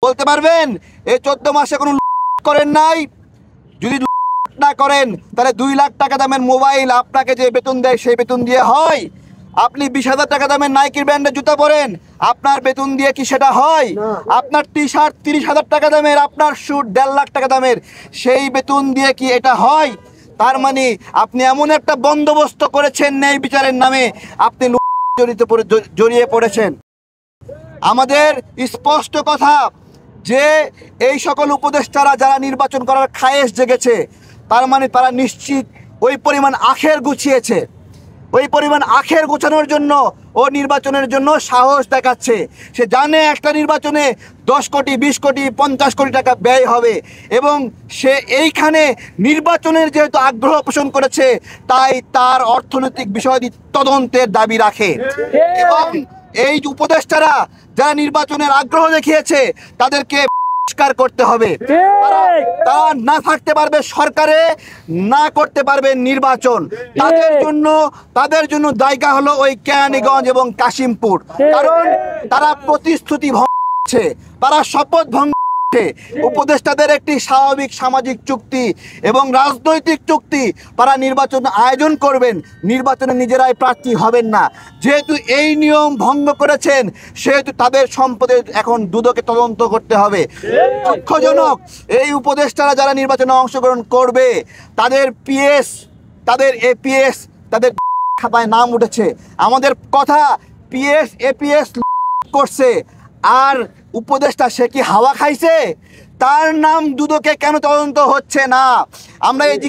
বলতে পারবেন এই 14 মাসে কোনো করেন নাই? যদি না করেন তাহলে 2 লাখ টাকা দামের মোবাইল আপনাকে যে বেতন দেয় সেই বেতন দিয়ে হয়? আপনি 20,000 টাকা দামের নাইকির ব্র্যান্ডের জুতা পরেন, আপনার বেতন দিয়ে কি সেটা হয়? আপনার টি শার্ট 30,000 টাকা দামের, আপনার স্যুট 1.5 লাখ টাকা দামের, সেই বেতন দিয়ে কি এটা হয়? তার মানে আপনি এমন একটা বন্দোবস্ত করেছেন ন্যায় বিচারের নামে, আপনি জড়িয়ে পড়েছেন। আমাদের স্পষ্ট কথা যে এই সকল উপদেষ্টারা যারা নির্বাচন করার খায়েশ জেগেছে, তার মানে তারা নিশ্চিত ওই পরিমাণ আখের গুছিয়েছে, ওই পরিমাণ আখের গোছানোর জন্য ও নির্বাচনের জন্য সাহস দেখাচ্ছে। সে জানে একটা নির্বাচনে 10 কোটি 20 কোটি 50 কোটি টাকা ব্যয় হবে, এবং সে এইখানে নির্বাচনের যেহেতু আগ্রহ পোষণ করেছে, তাই তার অর্থনৈতিক বিষয়াদি তদন্তের দাবি রাখে। এবং এই উপদেষ্টারা যারা নির্বাচনের আগ্রহ দেখিয়েছে তাদেরকে বহিষ্কার করতে হবে। তারা না থাকতে পারবে সরকারে, না করতে পারবে নির্বাচন। তাদের জন্য জায়গা হলো ওই কেরানীগঞ্জ এবং কাশিমপুর। কারণ তারা প্রতিশ্রুতি ভঙ্গ করছে, তারা শপথ ভঙ্গ করছে। উপদেষ্টাদের একটি স্বাভাবিক সামাজিক চুক্তি এবং রাজনৈতিক চুক্তি, তারা নির্বাচন আয়োজন করবেন, নির্বাচনে নিজেরাই প্রার্থী হবেন না। যেহেতু এই নিয়ম ভঙ্গ করেছেন, সেহেতু তাদের সম্পদের এখন দুদকে তদন্ত করতে হবে। দুঃখজনক, এই উপদেষ্টারা যারা নির্বাচনে অংশগ্রহণ করবে, তাদের পিএস, তাদের এপিএস, তাদের খাতায় নাম উঠেছে। আমাদের কথা, পিএস এপিএস করছে, আর উপদেষ্টা সে কি হাওয়া খাইছে? তার নাম দুদকে কেন তদন্ত হচ্ছে না? আমরা এই